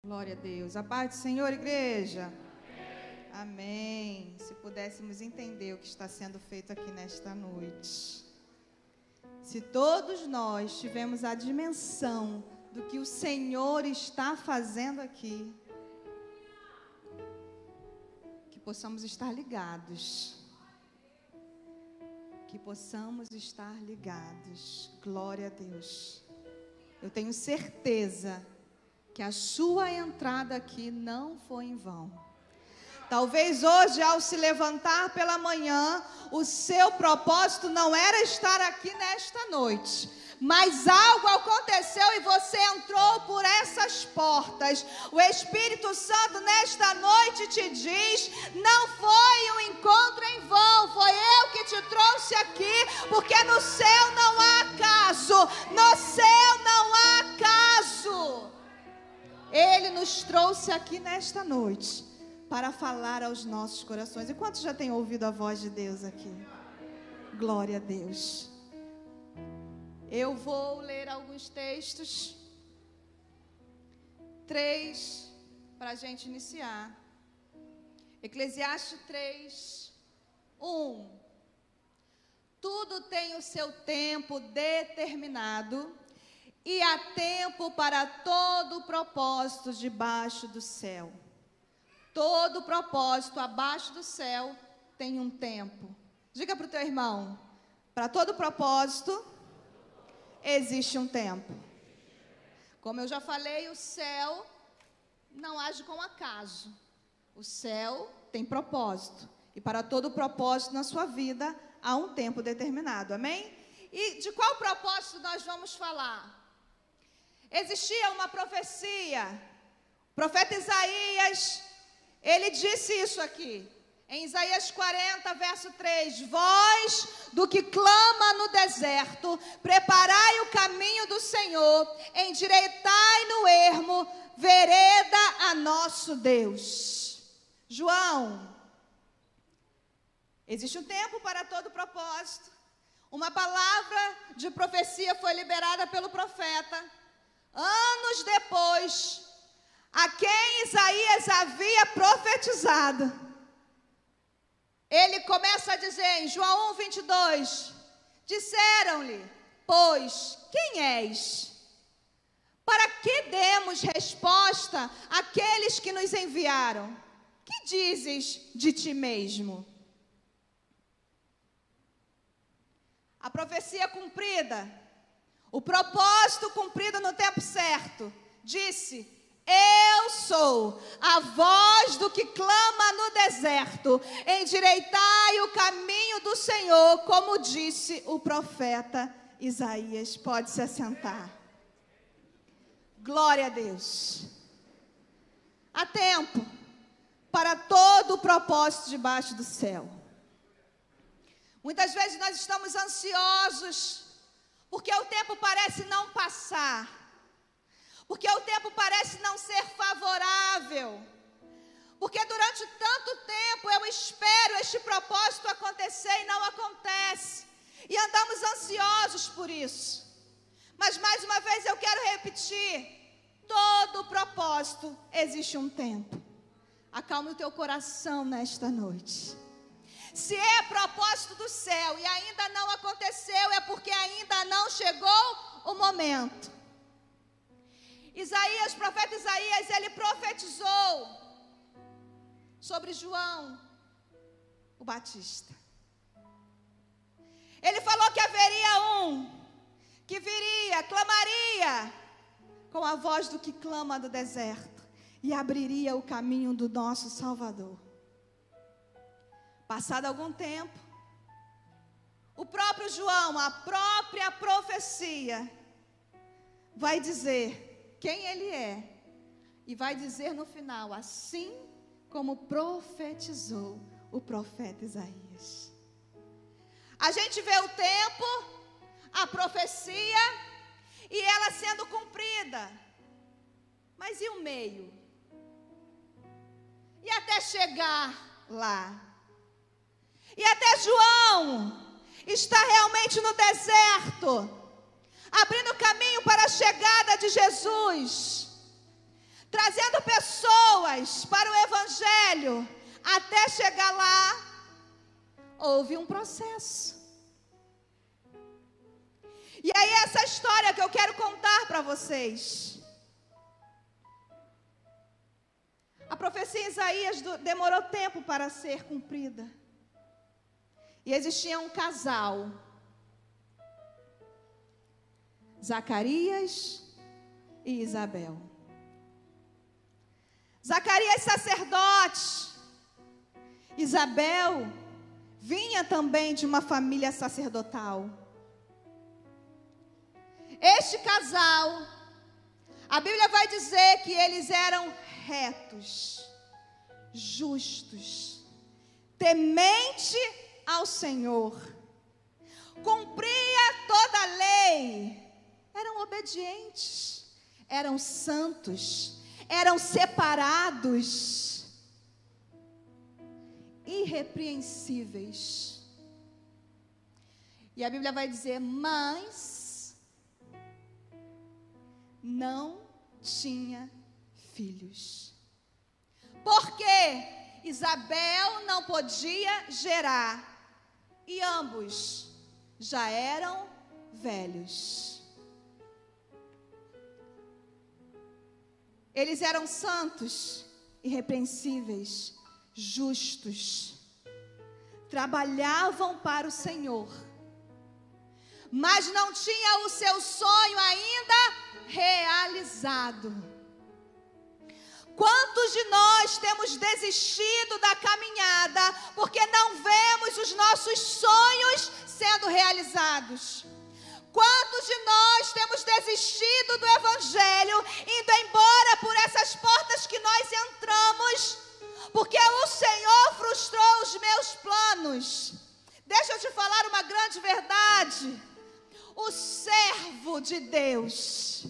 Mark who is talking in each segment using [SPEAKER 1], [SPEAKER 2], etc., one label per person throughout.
[SPEAKER 1] Glória a Deus. A paz do Senhor, igreja. Amém. Se pudéssemos entender o que está sendo feito aqui nesta noite. Se todos nós tivermos a dimensão do que o Senhor está fazendo aqui, que possamos estar ligados. Que possamos estar ligados. Glória a Deus. Eu tenho certeza que a sua entrada aqui não foi em vão. Talvez hoje, ao se levantar pela manhã, o seu propósito não era estar aqui nesta noite, mas algo aconteceu e você entrou por essas portas. O Espírito Santo nesta noite te diz: não foi um encontro em vão, foi eu que te trouxe aqui, porque no céu não há acaso, no céu não há acaso. Ele nos trouxe aqui nesta noite para falar aos nossos corações. E quantos já têm ouvido a voz de Deus aqui? Glória a Deus. Eu vou ler alguns textos, 3, para a gente iniciar. Eclesiastes 3, 1. Tudo tem o seu tempo determinado, e há tempo para todo propósito debaixo do céu. Todo propósito abaixo do céu tem um tempo. Diga para o teu irmão: para todo propósito existe um tempo. Como eu já falei, o céu não age com acaso. O céu tem propósito. E para todo propósito na sua vida há um tempo determinado. Amém? E de qual propósito nós vamos falar? Existia uma profecia. O profeta Isaías, ele disse isso aqui, em Isaías 40, verso 3. Voz do que clama no deserto, preparai o caminho do Senhor, endireitai no ermo, vereda a nosso Deus. João, existe um tempo para todo propósito. Uma palavra de profecia foi liberada pelo profeta. Anos depois, a quem Isaías havia profetizado, ele começa a dizer em João 1, 22, disseram-lhe, pois, quem és? Para que demos resposta àqueles que nos enviaram? Que dizes de ti mesmo? A profecia cumprida, o propósito cumprido no tempo certo, disse: eu sou a voz do que clama no deserto, endireitai o caminho do Senhor, como disse o profeta Isaías. Pode se assentar. Glória a Deus. Há tempo para todo o propósito debaixo do céu. Muitas vezes nós estamos ansiosos, porque o tempo parece não passar, porque o tempo parece não ser favorável, porque durante tanto tempo eu espero este propósito acontecer e não acontece, e andamos ansiosos por isso. Mas mais uma vez eu quero repetir: todo propósito existe um tempo. Acalme o teu coração nesta noite. Se é propósito do céu e ainda não aconteceu, é porque ainda não chegou o momento. Isaías, profeta Isaías, ele profetizou sobre João o Batista. Ele falou que haveria um que viria, clamaria com a voz do que clama do deserto e abriria o caminho do nosso Salvador. Passado algum tempo, o próprio João, a própria profecia, vai dizer quem ele é. E vai dizer no final, assim como profetizou o profeta Isaías. A gente vê o tempo, a profecia e ela sendo cumprida. Mas e o meio? E até chegar lá? E até João está realmente no deserto, abrindo caminho para a chegada de Jesus. trazendo pessoas para o Evangelho. Até chegar lá, houve um processo. E aí essa história que eu quero contar para vocês. A profecia em Isaías demorou tempo para ser cumprida. E existia um casal, Zacarias e Isabel. Zacarias sacerdote, Isabel vinha também de uma família sacerdotal. Este casal, a Bíblia vai dizer que eles eram retos, justos, temente ao Senhor, cumpria toda a lei, eram obedientes, eram santos, eram separados, irrepreensíveis. E a Bíblia vai dizer, mas não tinha filhos. Porque Isabel não podia gerar e ambos já eram velhos. Eles eram santos, irrepreensíveis, justos, trabalhavam para o Senhor, mas não tinha o seu sonho ainda realizado. Quantos de nós temos desistido da caminhada porque não vemos os nossos sonhos sendo realizados? Quantos de nós temos desistido do Evangelho, indo embora por essas portas que nós entramos, porque o Senhor frustrou os meus planos? Deixa eu te falar uma grande verdade. O servo de Deus,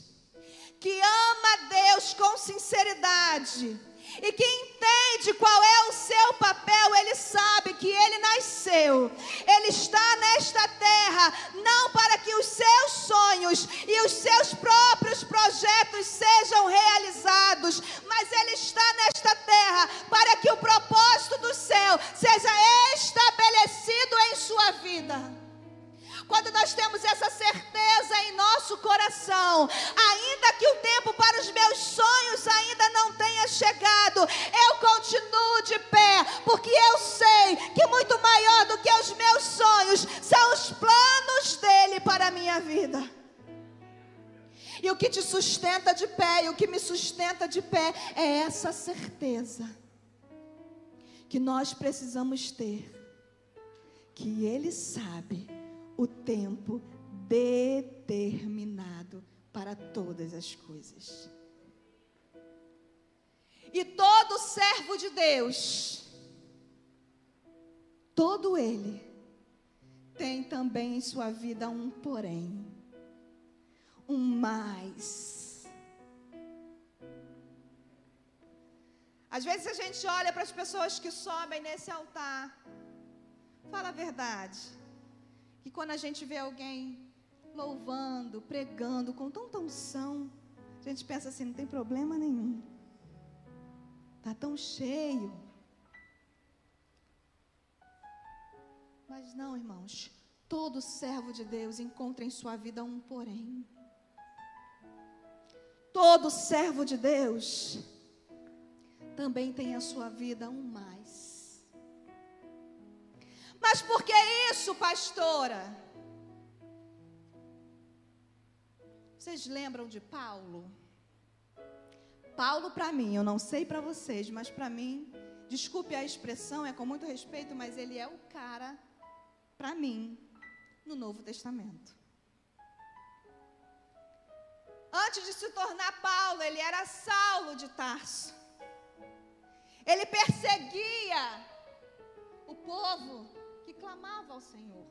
[SPEAKER 1] que ama Deus com sinceridade e que entende qual é o seu papel, ele sabe que ele nasceu, ele está nesta terra, não para que os seus sonhos e os seus próprios projetos sejam realizados, mas ele está nesta terra para que o propósito do céu seja estabelecido em sua vida. Quando nós temos essa certeza em nosso coração, ainda que o tempo para os meus sonhos ainda não tenha chegado, eu continuo de pé, porque eu sei que muito maior do que os meus sonhos são os planos dele para a minha vida. E o que te sustenta de pé, e o que me sustenta de pé, é essa certeza que nós precisamos ter, que ele sabe o tempo determinado para todas as coisas. E todo servo de Deus, todo ele, tem também em sua vida um porém, um mais. Às vezes a gente olha para as pessoas que sobem nesse altar, fala a verdade, que quando a gente vê alguém louvando, pregando com tanta unção, a gente pensa assim, não tem problema nenhum, está tão cheio. Mas não, irmãos, todo servo de Deus encontra em sua vida um porém. Todo servo de Deus também tem em sua vida um mais. Mas por que isso, pastora? Vocês lembram de Paulo? Paulo, para mim, eu não sei para vocês, mas para mim, desculpe a expressão, é com muito respeito, mas ele é o cara, para mim, no Novo Testamento. Antes de se tornar Paulo, ele era Saulo de Tarso. Ele perseguia o povo que clamava ao Senhor.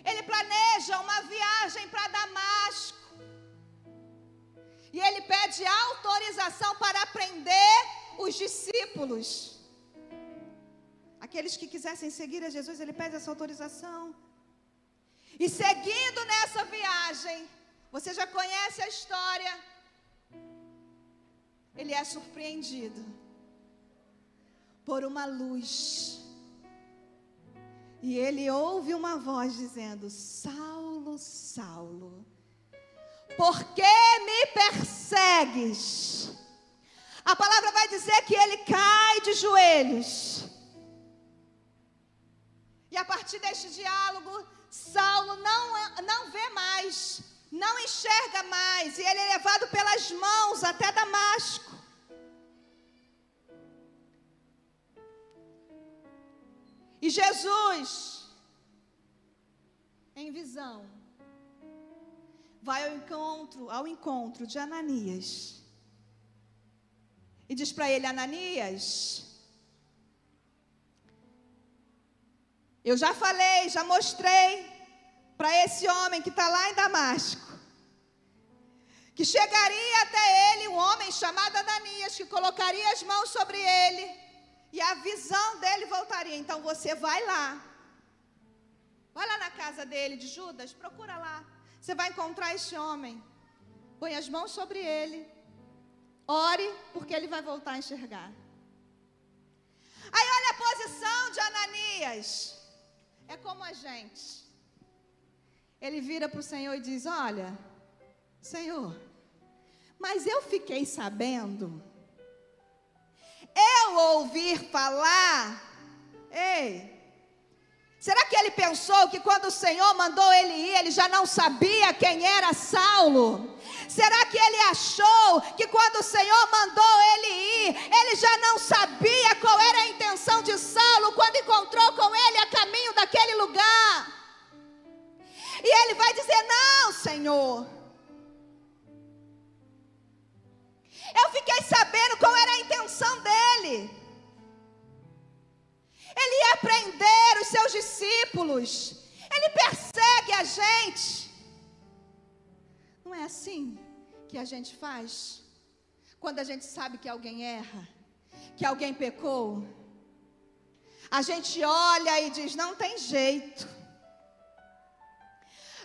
[SPEAKER 1] Ele planeja uma viagem para Damasco. E ele pede autorização para prender os discípulos. Aqueles que quisessem seguir a Jesus, ele pede essa autorização. E seguindo nessa viagem, você já conhece a história. ele é surpreendido por uma luz. E ele ouve uma voz dizendo: Saulo, Saulo, por que me persegues? A palavra vai dizer que ele cai de joelhos. E a partir deste diálogo, Saulo não vê mais, não enxerga mais, e ele é levado pelas mãos até Damasco. E Jesus, em visão, vai ao encontro de Ananias e diz para ele: Ananias, eu já falei, já mostrei para esse homem que está lá em Damasco, que chegaria até ele um homem chamado Ananias, que colocaria as mãos sobre ele, e a visão dele voltaria. Então você vai lá na casa dele, de Judas, procura lá, você vai encontrar esse homem, põe as mãos sobre ele, ore, porque ele vai voltar a enxergar. Aí olha a posição de Ananias, é como a gente. Ele vira para o Senhor e diz: olha, Senhor, mas eu fiquei sabendo, eu ouvi falar. Será que ele pensou que quando o Senhor mandou ele ir, ele já não sabia quem era Saulo? Será que ele achou que quando o Senhor mandou ele ir, ele já não sabia qual era a intenção de Saulo quando encontrou com ele a caminho daquele lugar? E ele vai dizer: não, Senhor, eu fiquei sabendo qual era a intenção dele. Ele ia prender os seus discípulos. Ele persegue a gente. Não é assim que a gente faz? Quando a gente sabe que alguém erra, que alguém pecou, a gente olha e diz: não tem jeito.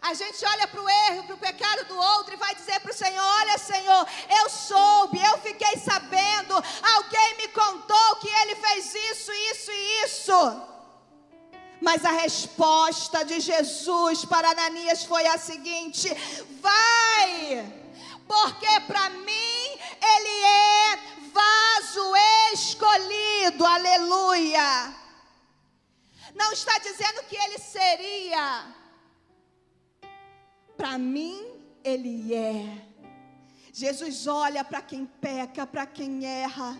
[SPEAKER 1] A gente olha para o erro, para o pecado do outro e vai dizer para o Senhor: olha, Senhor, eu soube, eu fiquei sabendo, alguém me contou que ele fez isso, isso e isso. Mas a resposta de Jesus para Ananias foi a seguinte: vai, porque para mim ele é vaso escolhido, aleluia. Não está dizendo que ele seria. Para mim, ele é. Jesus olha para quem peca, para quem erra,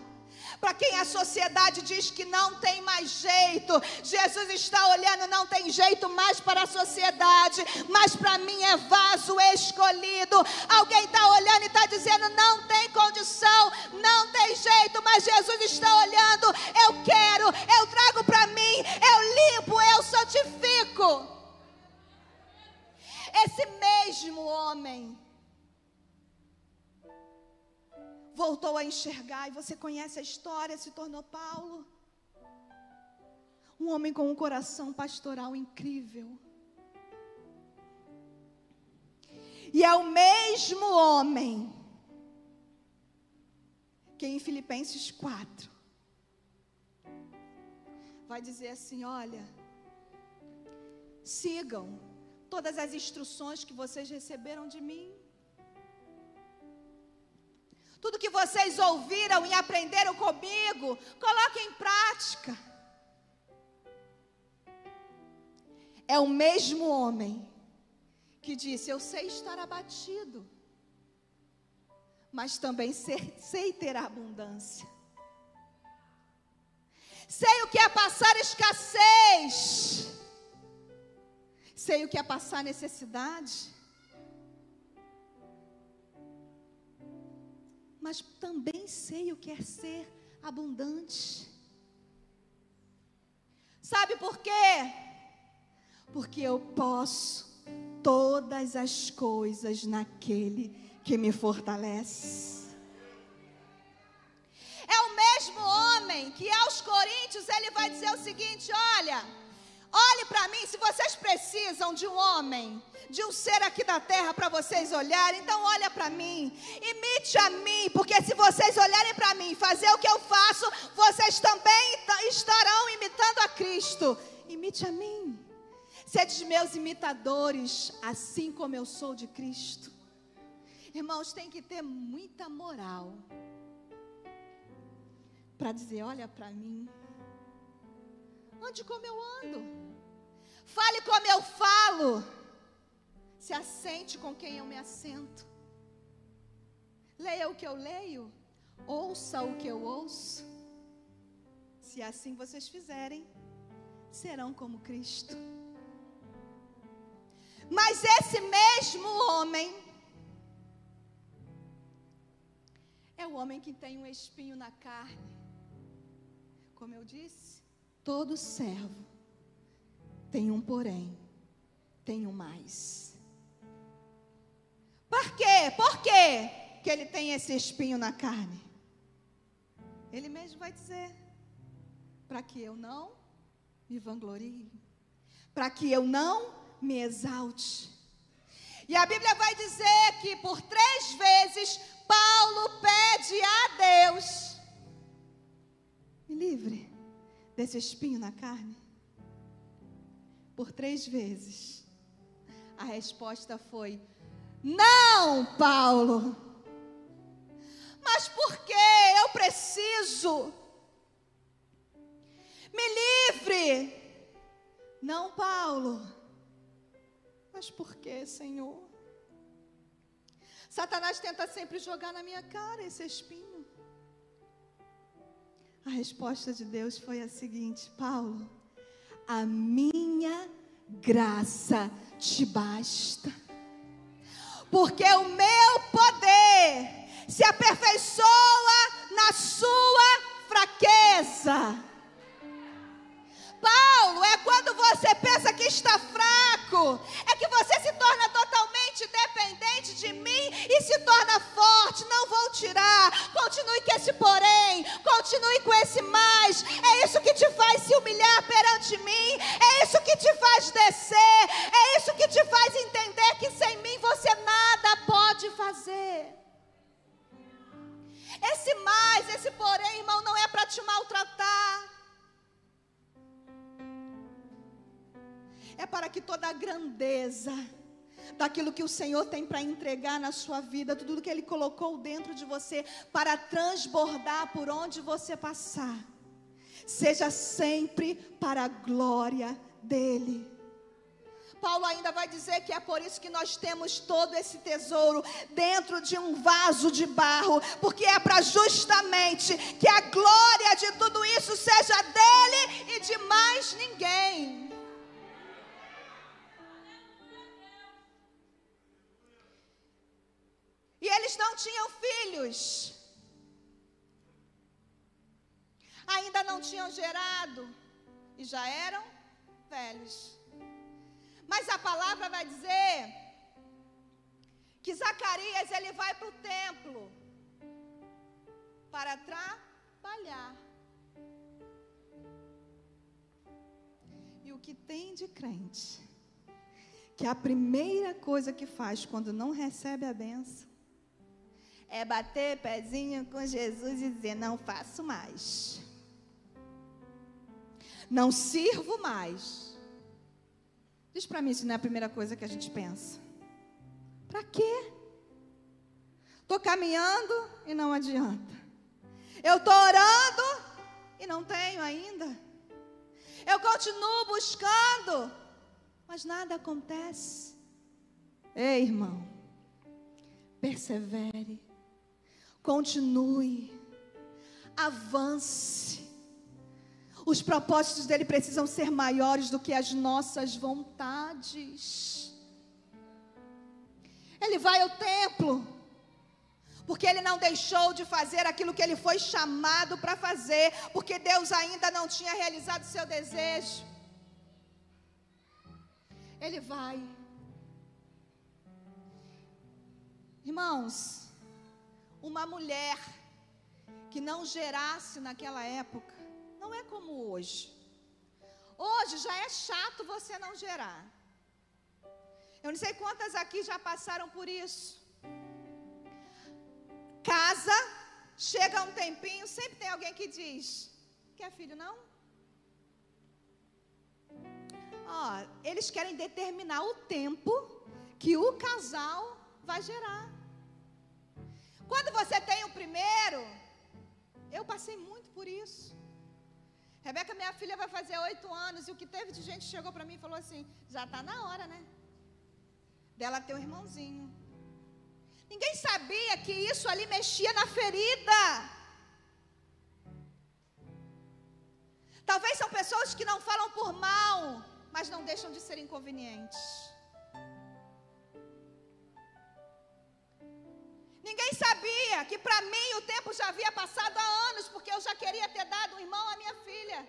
[SPEAKER 1] para quem a sociedade diz que não tem mais jeito. Jesus está olhando: não tem jeito mais para a sociedade, mas para mim é vaso escolhido. Alguém está olhando e está dizendo: não tem condição, não tem jeito, mas Jesus está olhando: eu quero, eu trago para mim, eu limpo, eu santifico. Esse mesmo homem voltou a enxergar, e você conhece a história, se tornou Paulo. Um homem com um coração pastoral incrível. E é o mesmo homem que em Filipenses 4 vai dizer assim: olha, sigam todas as instruções que vocês receberam de mim. Tudo que vocês ouviram e aprenderam comigo, coloquem em prática. É o mesmo homem que disse: eu sei estar abatido, mas também sei ter abundância. Sei o que é passar escassez. Sei o que é passar necessidade, mas também sei o que é ser abundante. Sabe por quê? Porque eu posso todas as coisas naquele que me fortalece. É o mesmo homem que aos Coríntios ele vai dizer o seguinte: olhe para mim. Se vocês precisam de um homem, de um ser aqui da terra para vocês olharem, então olha para mim, imite a mim, porque se vocês olharem mim, fazer o que eu faço, vocês também estarão imitando a Cristo. Imite a mim. Sede meus imitadores, assim como eu sou de Cristo. Irmãos, tem que ter muita moral para dizer, olha para mim. Ande como eu ando. Fale como eu falo. Se assente com quem eu me assento. Leia o que eu leio. Ouça o que eu ouço. Se assim vocês fizerem, serão como Cristo. Mas esse mesmo homem é o homem que tem um espinho na carne. Como eu disse, todo servo tem um porém, tem um mais. Por quê? Por quê que ele tem esse espinho na carne? Ele mesmo vai dizer, para que eu não me vanglorie, para que eu não me exalte. E a Bíblia vai dizer que por 3 vezes Paulo pede a Deus, me livre desse espinho na carne. Por 3 vezes a resposta foi, não, Paulo. Mas por que eu preciso? Me livre. Não, Paulo. Mas por que, Senhor? Satanás tenta sempre jogar na minha cara esse espinho. A resposta de Deus foi a seguinte, Paulo, a minha graça te basta. Porque o meu poder se aperfeiçoa na sua fraqueza. Paulo, é quando você pensa que está fraco, é que você se torna totalmente dependente de mim e se torna forte. Não vou tirar, continue com esse porém, continue com esse mais. É isso que te faz se humilhar perante mim, é isso que te faz descer, é isso que te faz entender que sem mim você nada pode fazer. Esse mais, esse porém, irmão, não é para te maltratar. É para que toda a grandeza daquilo que o Senhor tem para entregar na sua vida, tudo que Ele colocou dentro de você para transbordar por onde você passar, seja sempre para a glória dEle. Paulo ainda vai dizer que é por isso que nós temos todo esse tesouro dentro de um vaso de barro, porque é para justamente que a glória de tudo isso seja dEle e de mais ninguém. E eles não tinham filhos, ainda não tinham gerado, e já eram velhos. Mas a palavra vai dizer que Zacarias, ele vai para o templo para trabalhar. E o que tem de crente, que a primeira coisa que faz quando não recebe a bênção, é bater pezinho com Jesus e dizer, não faço mais. Não sirvo mais. Diz para mim se não é a primeira coisa que a gente pensa. Para quê? Estou caminhando e não adianta. Eu estou orando e não tenho ainda. Eu continuo buscando, mas nada acontece. Ei, irmão, persevere. Continue, avance. Os propósitos dele precisam ser maiores do que as nossas vontades. Ele vai ao templo, porque ele não deixou de fazer aquilo que ele foi chamado para fazer, porque Deus ainda não tinha realizado seu desejo. Ele vai. Irmãos, uma mulher que não gerasse naquela época, não é como hoje. Hoje já é chato você não gerar. Eu não sei quantas aqui já passaram por isso. Casa, chega um tempinho, sempre tem alguém que diz: quer filho não? Ó, eles querem determinar o tempo que o casal vai gerar. Quando você tem o primeiro, eu passei muito por isso. Rebeca, minha filha, vai fazer 8 anos, e o que teve de gente chegou para mim e falou assim: já está na hora, né? Dela ter um irmãozinho. Ninguém sabia que isso ali mexia na ferida. Talvez são pessoas que não falam por mal, mas não deixam de ser inconvenientes. Ninguém sabia que para mim o tempo já havia passado há anos, porque eu já queria ter dado um irmão à minha filha.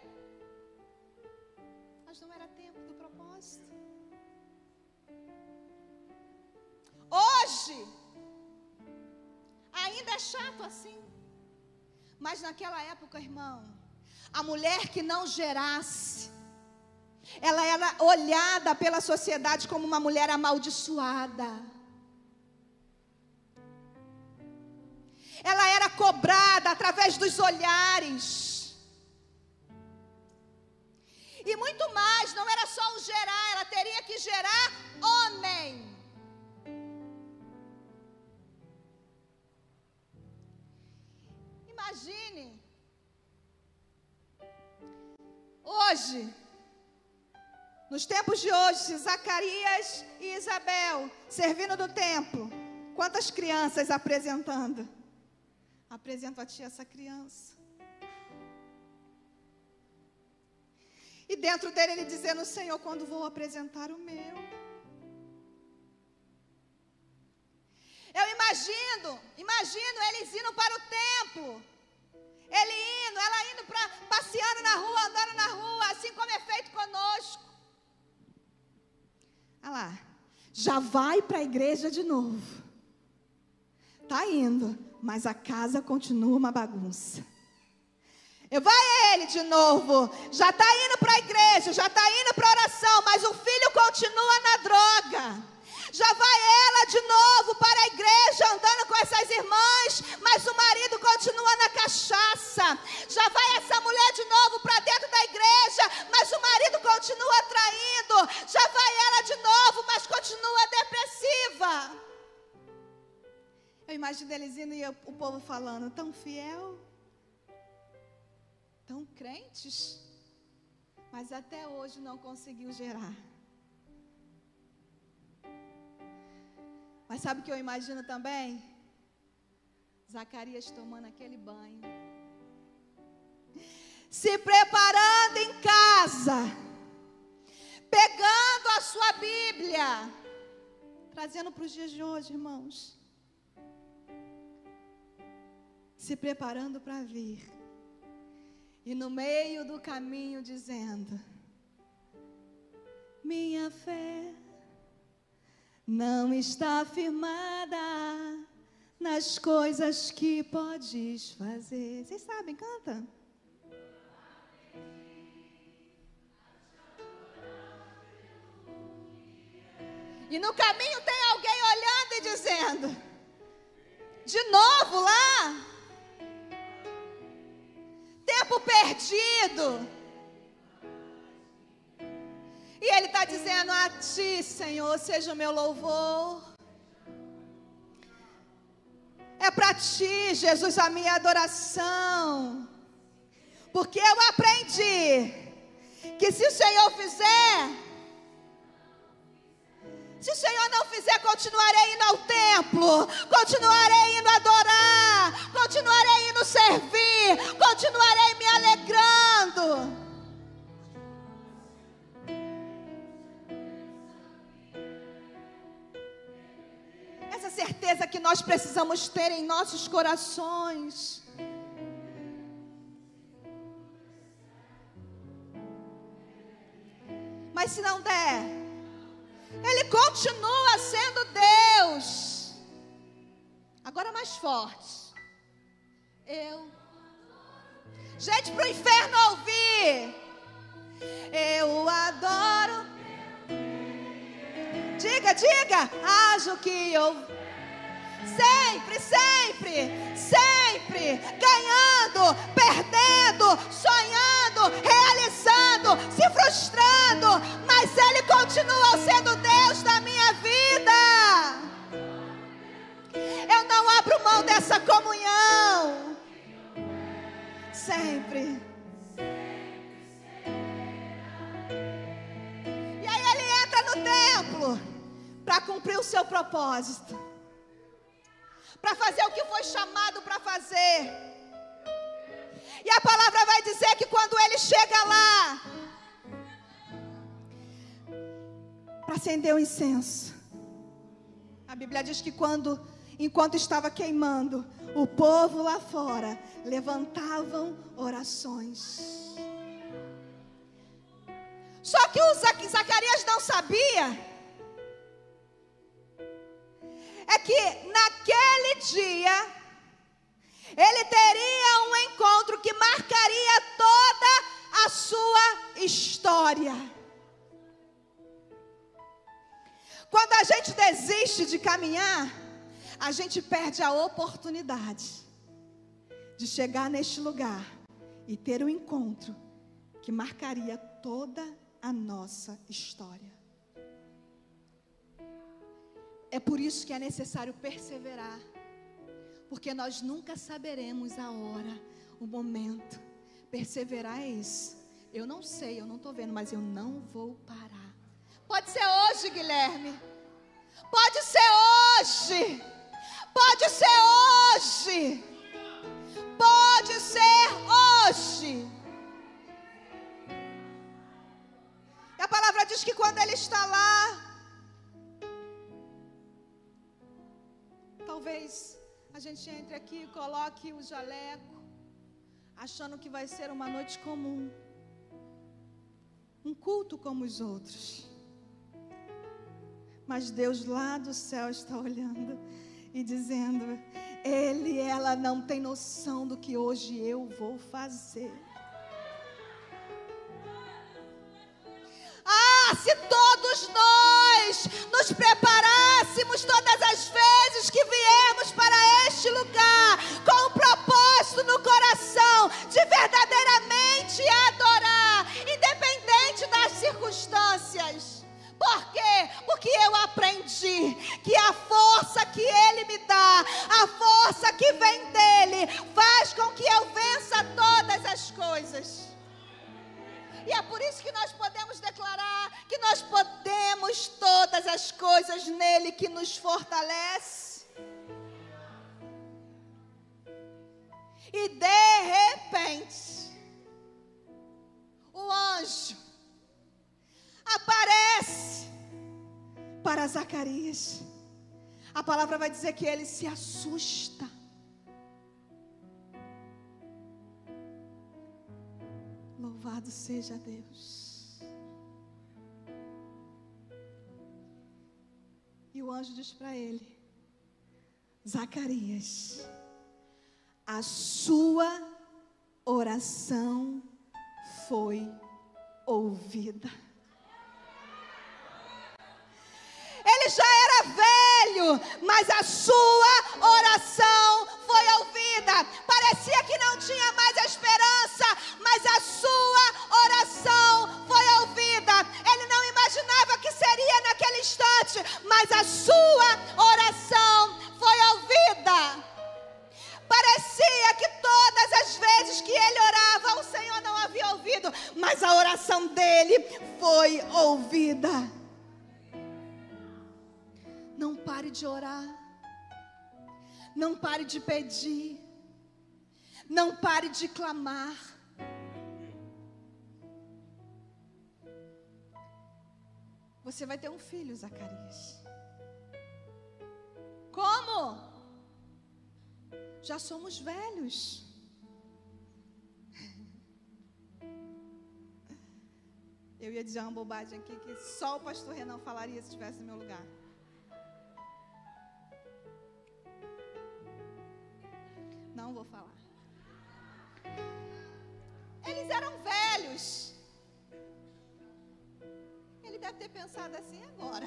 [SPEAKER 1] Mas não era tempo do propósito. Hoje, ainda é chato assim. Mas naquela época, irmão, a mulher que não gerasse, ela era olhada pela sociedade como uma mulher amaldiçoada. Ela era cobrada através dos olhares. E muito mais, não era só o gerar, ela teria que gerar homem. Imagine, hoje, nos tempos de hoje, Zacarias e Isabel servindo do templo, quantas crianças apresentando? Apresento a ti essa criança. E dentro dele ele dizendo: Senhor, quando vou apresentar o meu? Eu imagino eles indo para o templo. Ele indo, ela indo passeando na rua, andando na rua, assim como é feito conosco. Olha lá, já vai para a igreja de novo. Está indo, mas a casa continua uma bagunça. Vai ele de novo, já está indo para a igreja, já está indo para a oração, mas o filho continua na droga. Já vai ela de novo para a igreja, andando com essas irmãs, mas o marido continua na cachaça. Já vai essa mulher de novo para dentro da igreja, mas o marido continua traindo. Já vai ela de novo, mas continua depressiva. Eu imagino eles indo e o povo falando: tão fiel, tão crentes, mas até hoje não conseguiu gerar. Mas sabe o que eu imagino também? Zacarias tomando aquele banho, se preparando em casa, pegando a sua Bíblia, trazendo para os dias de hoje, irmãos, se preparando para vir, e no meio do caminho dizendo: minha fé não está firmada nas coisas que podes fazer. Vocês sabem, canta. E no caminho tem alguém olhando e dizendo: de novo lá? Tempo perdido. E ele está dizendo: a ti, Senhor, seja o meu louvor. É para ti, Jesus, a minha adoração. Porque eu aprendi que se o Senhor fizer, se o Senhor não fizer, continuarei indo ao templo, continuarei indo adorar, continuarei indo servir, continuarei me alegrando. Essa certeza que nós precisamos ter em nossos corações. Mas se não der, Ele continua sendo Deus. Agora mais forte. Gente, para o inferno ouvir. Eu adoro. Diga, haja o que eu. Sempre, sempre, sempre. sempre ganhando, perdendo, sonhando, realizando, se frustrando, mas Ele continua sendo Deus da minha vida. Eu não abro mão dessa comunhão. Sempre. E aí Ele entra no templo para cumprir o seu propósito, para fazer o que foi chamado para fazer. E a palavra vai dizer que quando Ele chega lá para acender o incenso, a Bíblia diz que enquanto estava queimando, o povo lá fora levantavam orações. Só que o Zacarias não sabia é que naquele dia ele teria um encontro que marcaria toda a sua história. Quando a gente desiste de caminhar, a gente perde a oportunidade de chegar neste lugar e ter um encontro que marcaria toda a nossa história. É por isso que é necessário perseverar, porque nós nunca saberemos a hora, o momento. Perseverar é isso. Eu não sei, eu não estou vendo, mas eu não vou parar. Pode ser hoje, Guilherme. Pode ser hoje. Pode ser hoje. Pode ser hoje. E a palavra diz que quando ele está lá, talvez a gente entre aqui e coloque o jaleco, achando que vai ser uma noite comum, um culto como os outros. Mas Deus lá do céu está olhando e dizendo: ela não tem noção do que hoje eu vou fazer. Se todos nós nos preparássemos todas as vezes que viemos para este lugar, com um propósito no coração, de verdadeiramente adorar, independente das circunstâncias. Por quê? Porque eu aprendi que a força que Ele me dá, a força que vem dEle, faz com que eu vença todas as coisas. E é por isso que nós podemos declarar que nós podemos todas as coisas nele que nos fortalece. E de repente, o anjo aparece para Zacarias. A palavra vai dizer que ele se assusta. Louvado seja Deus. E o anjo diz para ele: Zacarias, a sua oração foi ouvida. Ele já era velho, mas a sua oração foi ouvida. Parecia que não tinha mais esperança, mas a sua oração foi ouvida. Ele não imaginava que seria naquele instante, mas a sua oração foi ouvida. Parecia que todas as vezes que ele orava, o Senhor não havia ouvido, mas a oração dele foi ouvida. Não pare de orar, não pare de pedir, não pare de clamar. Você vai ter um filho, Zacarias. Como? Já somos velhos. Eu ia dizer uma bobagem aqui que só o pastor Renan falaria se estivesse no meu lugar. Não vou falar. Eles eram velhos. Ele deve ter pensado assim agora.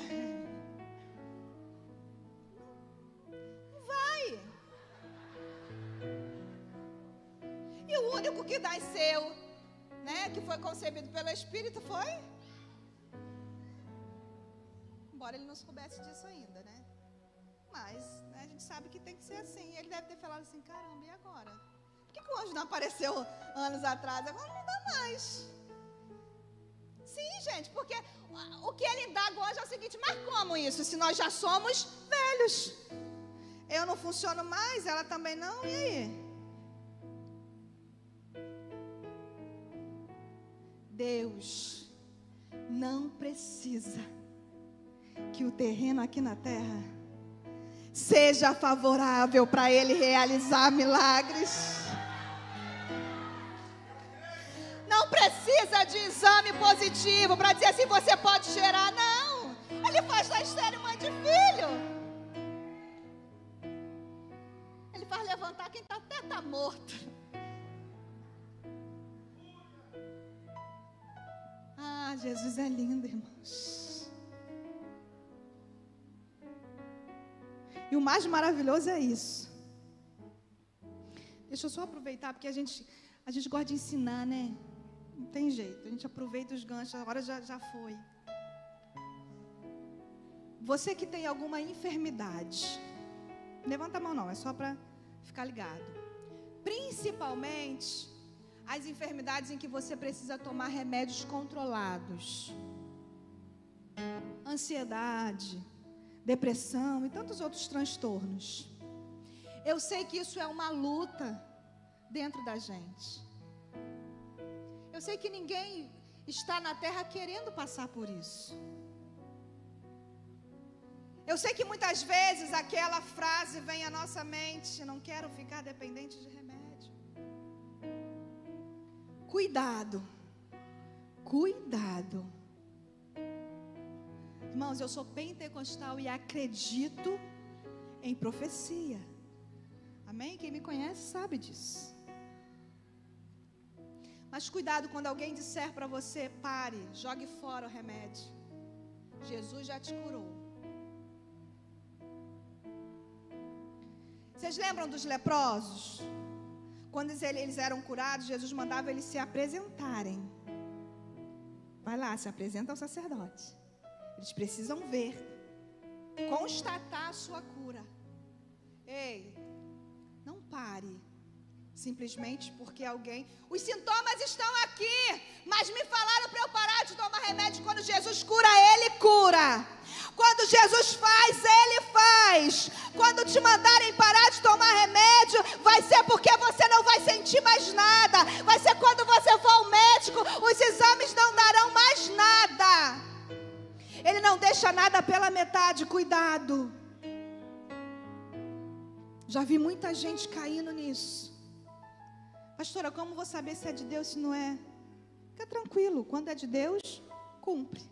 [SPEAKER 1] Não vai. único que nasceu, né, que foi concebido pelo Espírito, foi? Embora ele não soubesse disso ainda, né? Mas, né, a gente sabe que tem que ser assim. Ele deve ter falado assim, caramba, e agora? Por que o anjo não apareceu anos atrás? Agora não dá mais. Sim, gente, porque o que ele indaga hoje é o seguinte, mas como isso? Se nós já somos velhos. Eu não funciono mais, ela também não, e aí? Deus não precisa que o terreno aqui na terra seja favorável para ele realizar milagres. Não precisa de exame positivo para dizer se você pode gerar, não. Ele faz da estéril mãe de filho. Ele faz levantar quem até está morto. Ah, Jesus é lindo, irmãos. E o mais maravilhoso é isso. Deixa eu só aproveitar, porque a gente gosta de ensinar, né? Não tem jeito, a gente aproveita os ganchos, agora já foi. Você que tem alguma enfermidade, levanta a mão não, é só para ficar ligado. Principalmente as enfermidades em que você precisa tomar remédios controlados. Ansiedade, depressão e tantos outros transtornos. Eu sei que isso é uma luta dentro da gente. Eu sei que ninguém está na terra querendo passar por isso. Eu sei que muitas vezes aquela frase vem à nossa mente, não quero ficar dependente de remédio. Cuidado, cuidado. Irmãos, eu sou pentecostal e acredito em profecia. Amém? Quem me conhece sabe disso. Mas cuidado quando alguém disser para você, pare, jogue fora o remédio. Jesus já te curou. Vocês lembram dos leprosos? Quando eles eram curados, Jesus mandava eles se apresentarem. Vai lá, se apresenta ao sacerdote. Eles precisam ver, constatar a sua cura. Ei, não pare, simplesmente porque alguém... Os sintomas estão aqui, mas me falaram para eu parar de tomar remédio. Quando Jesus cura, Ele cura. Quando Jesus faz, Ele faz. Quando te mandarem parar de tomar remédio, vai ser porque você não vai sentir mais nada. Vai ser quando você for ao médico, os exames não darão mais nada. Ele não deixa nada pela metade, cuidado. Já vi muita gente caindo nisso. Pastora, como vou saber se é de Deus, se não é? Fica tranquilo, quando é de Deus, cumpre.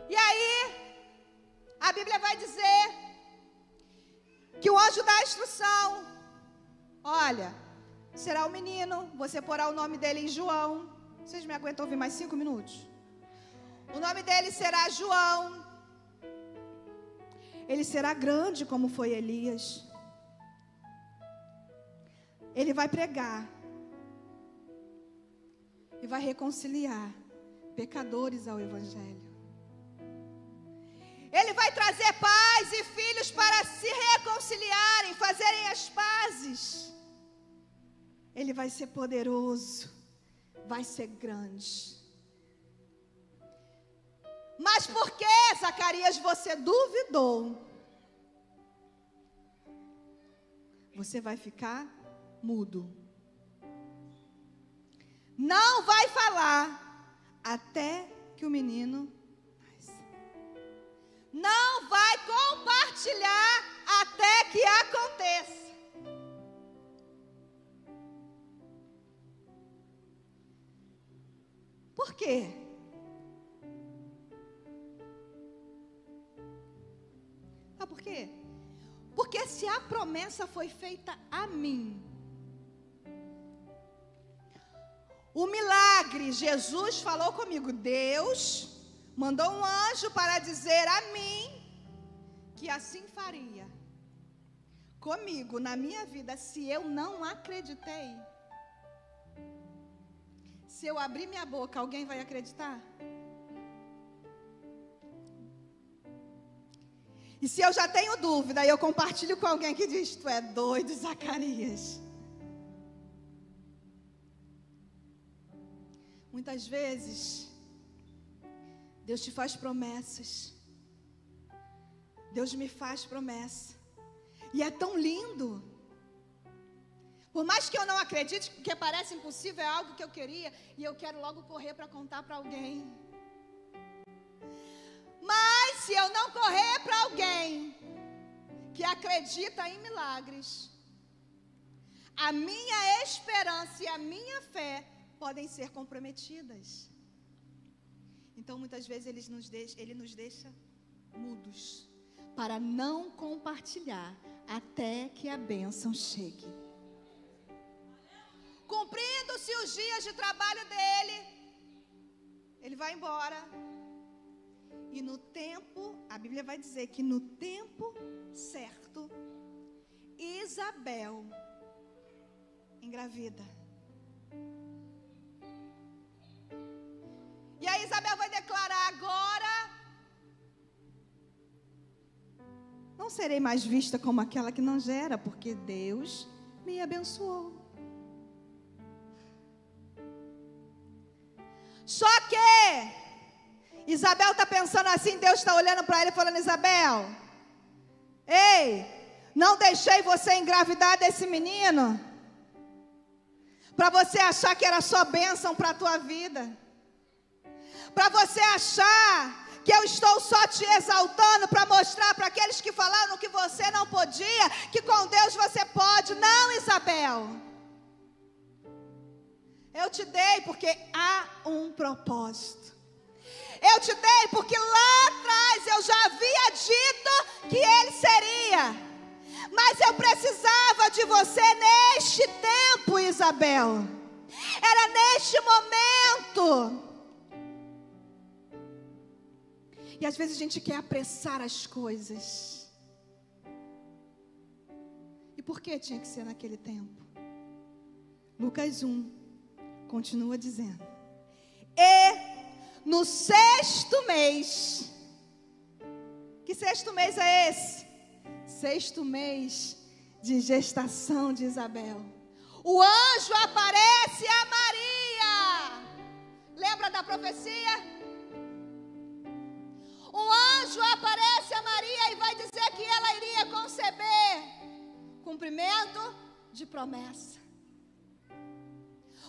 [SPEAKER 1] E aí, a Bíblia vai dizer que o anjo dá a instrução. Olha, será o menino, você porá o nome dele em João. Vocês me aguentam ouvir mais 5 minutos? O nome dele será João. Ele será grande como foi Elias. Ele vai pregar e vai reconciliar pecadores ao Evangelho. Ele vai trazer pais e filhos para se reconciliarem, fazerem as pazes. Ele vai ser poderoso, vai ser grande. Mas por que, Zacarias, você duvidou? Você vai ficar mudo. Não vai falar até que o menino nasça. Não vai compartilhar até que aconteça. Por quê? Sabe por quê? Porque se a promessa foi feita a mim, o milagre, Jesus falou comigo, Deus mandou um anjo para dizer a mim que assim faria. comigo, na minha vida, se eu não acreditei, se eu abrir minha boca, alguém vai acreditar? E se eu já tenho dúvida e eu compartilho com alguém que diz, tu é doido, Zacarias. Muitas vezes, Deus te faz promessas. Deus me faz promessa. E é tão lindo. Por mais que eu não acredite, que parece impossível, é algo que eu queria. E eu quero logo correr para contar para alguém. Mas se eu não correr para alguém que acredita em milagres, a minha esperança e a minha fé podem ser comprometidas. Então muitas vezes Ele nos deixa mudos, para não compartilhar até que a bênção chegue. Cumprindo-se os dias de trabalho dele, ele vai embora. E no tempo, a Bíblia vai dizer que no tempo certo, Isabel engravida. E aí Isabel vai declarar: agora não serei mais vista como aquela que não gera, porque Deus me abençoou. Só que Isabel está pensando assim, Deus está olhando para ela e falando: Isabel, ei, não deixei você engravidar desse menino para você achar que era só bênção para a tua vida, para você achar que eu estou só te exaltando para mostrar para aqueles que falaram que você não podia, que com Deus você pode. Não, Isabel, eu te dei porque há um propósito. Eu te dei porque lá atrás eu já havia dito que ele seria. Mas eu precisava de você neste tempo, Isabel. Era neste momento. E às vezes a gente quer apressar as coisas. E por que tinha que ser naquele tempo? Lucas 1 continua dizendo: e no sexto mês. Que sexto mês é esse? Sexto mês de gestação de Isabel. O anjo aparece a Maria. Lembra da profecia? Um anjo aparece a Maria e vai dizer que ela iria conceber. Cumprimento de promessa.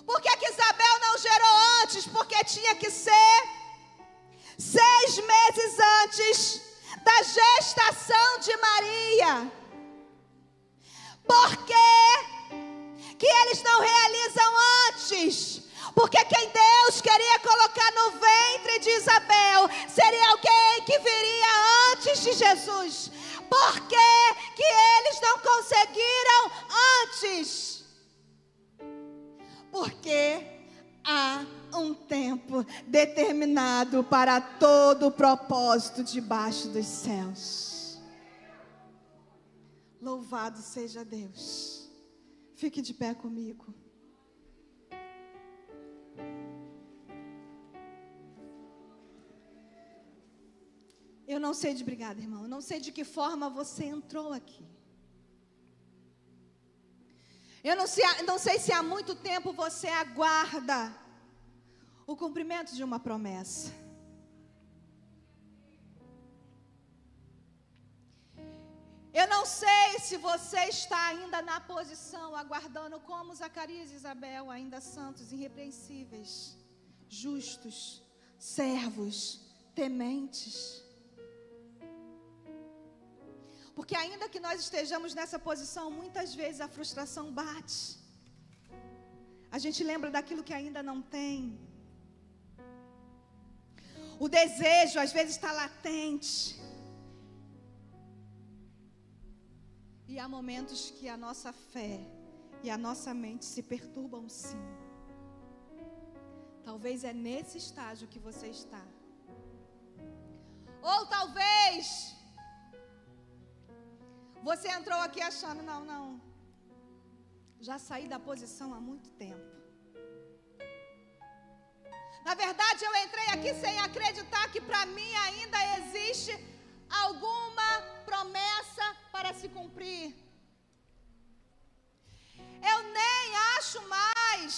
[SPEAKER 1] Por que Isabel não gerou antes? Porque tinha que ser 6 meses antes da gestação de Maria. Por que eles não realizam antes? Porque quem Deus queria colocar no ventre de Isabel seria alguém que viria antes de Jesus. Por que eles não conseguiram antes? Porque há um tempo determinado para todo o propósito debaixo dos céus. Louvado seja Deus. Fique de pé comigo. Eu não sei de obrigada, irmão. Eu não sei de que forma você entrou aqui. Eu não sei se há muito tempo você aguarda o cumprimento de uma promessa. Eu não sei se você está ainda na posição, aguardando como Zacarias e Isabel, ainda santos, irrepreensíveis, justos, servos, tementes. Porque ainda que nós estejamos nessa posição, muitas vezes a frustração bate. A gente lembra daquilo que ainda não tem. O desejo às vezes está latente. E há momentos que a nossa fé e a nossa mente se perturbam, sim. Talvez é nesse estágio que você está. Ou talvez Você entrou aqui achando, não, já saí da posição há muito tempo. Na verdade, eu entrei aqui sem acreditar que para mim ainda existe alguma promessa para se cumprir. Eu nem acho mais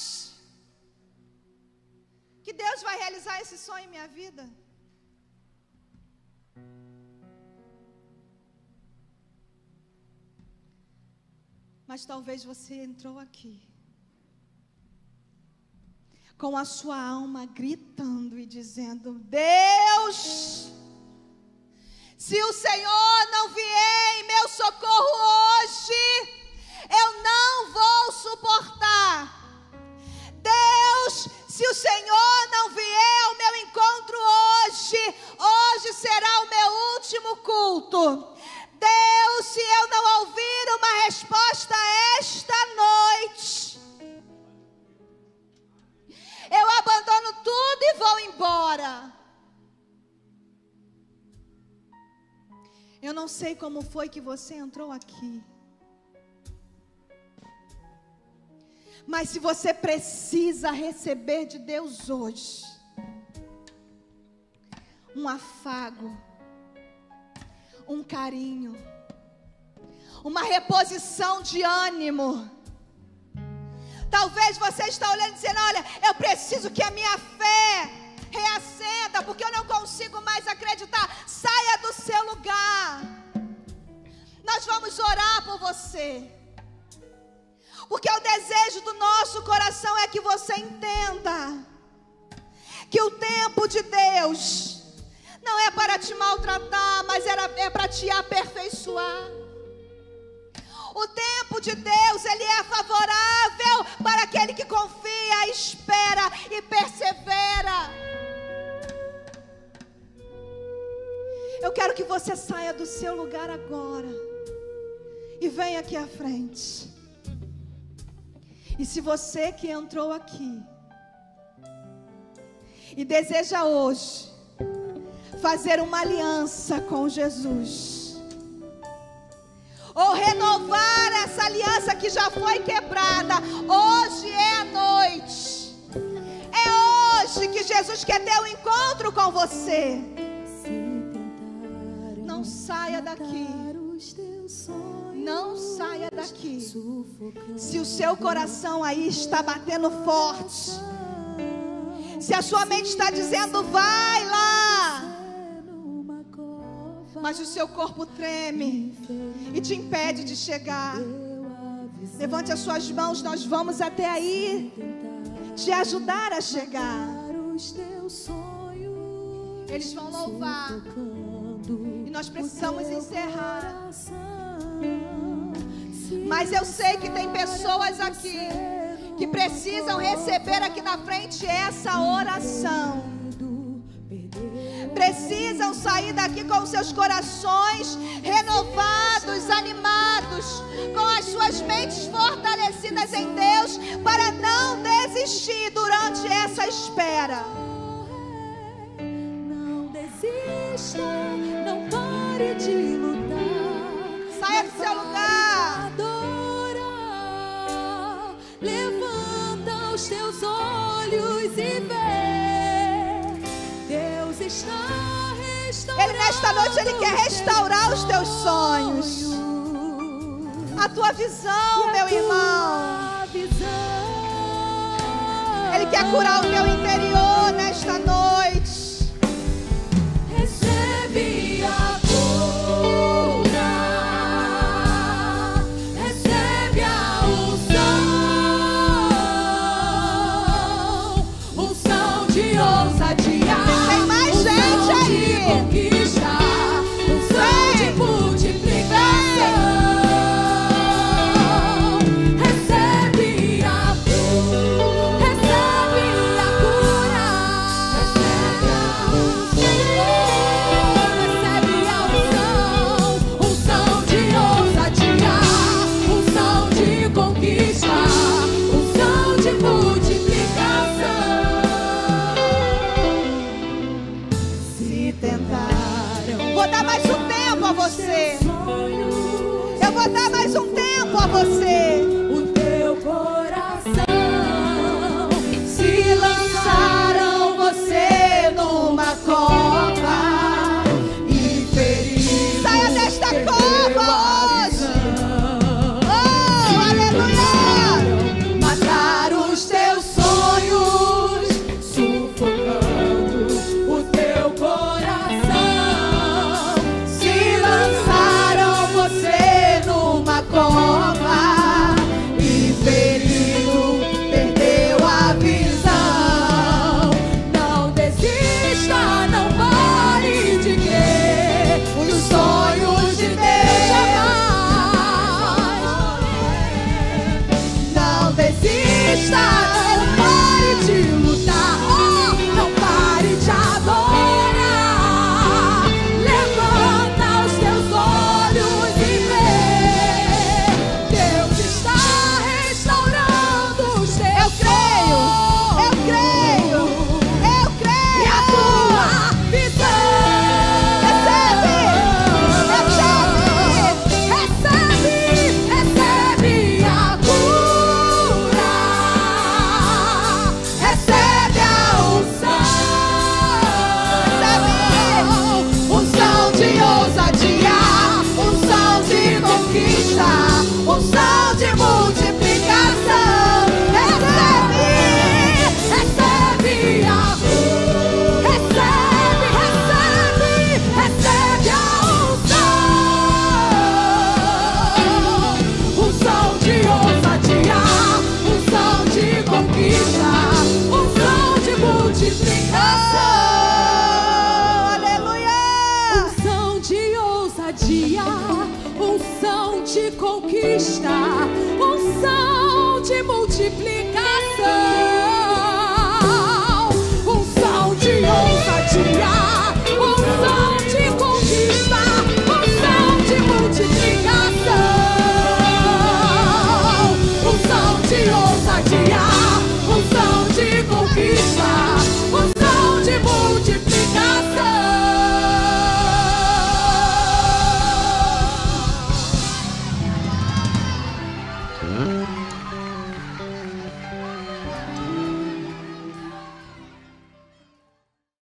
[SPEAKER 1] que Deus vai realizar esse sonho em minha vida. Mas talvez você entrou aqui com a sua alma gritando e dizendo: Deus, se o Senhor não vier em meu socorro hoje, eu não vou suportar. Deus, se o Senhor não vier ao meu encontro hoje será o meu último culto. Deus, se eu não ouvir uma resposta esta noite, eu abandono tudo e vou embora. Eu não sei como foi que você entrou aqui, mas se você precisa receber de Deus hoje um afago, um carinho, uma reposição de ânimo. Talvez você está olhando e dizendo: olha, eu preciso que a minha fé reacenda, porque eu não consigo mais acreditar. Saia do seu lugar. Nós vamos orar por você, porque o desejo do nosso coração é que você entenda que o tempo de Deus não é para te maltratar, mas é para te aperfeiçoar. O tempo de Deus, ele é favorável para aquele que confia, espera e persevera. Eu quero que você saia do seu lugar agora e venha aqui à frente. E se você que entrou aqui e deseja hoje fazer uma aliança com Jesus, ou renovar essa aliança que já foi quebrada, hoje é a noite. É hoje que Jesus quer ter um encontro com você. Não saia daqui. Não saia daqui. Se o seu coração aí está batendo forte, se a sua mente está dizendo: vai lá, mas o seu corpo treme e te impede de chegar, levante as suas mãos, nós vamos até aí te ajudar a chegar. Eles vão louvar e nós precisamos encerrar. Mas eu sei que tem pessoas aqui que precisam receber aqui na frente essa oração. Precisam sair daqui com seus corações renovados, animados, com as suas mentes fortalecidas em Deus, para não desistir durante essa espera.
[SPEAKER 2] Não desista, não pare de lutar.
[SPEAKER 1] Saia do seu lugar.
[SPEAKER 2] Adora, levanta os teus olhos e vê. Deus está restaurando.
[SPEAKER 1] Ele nesta noite, ele quer restaurar os teus sonhos, a tua visão, meu irmão. Ele quer curar o teu interior nesta noite.
[SPEAKER 2] Recebe a cura, recebe a unção de ousadia.
[SPEAKER 1] Tem mais gente aí.
[SPEAKER 2] Conquista, unção de multiplicação. Recebe a cura, recebe a está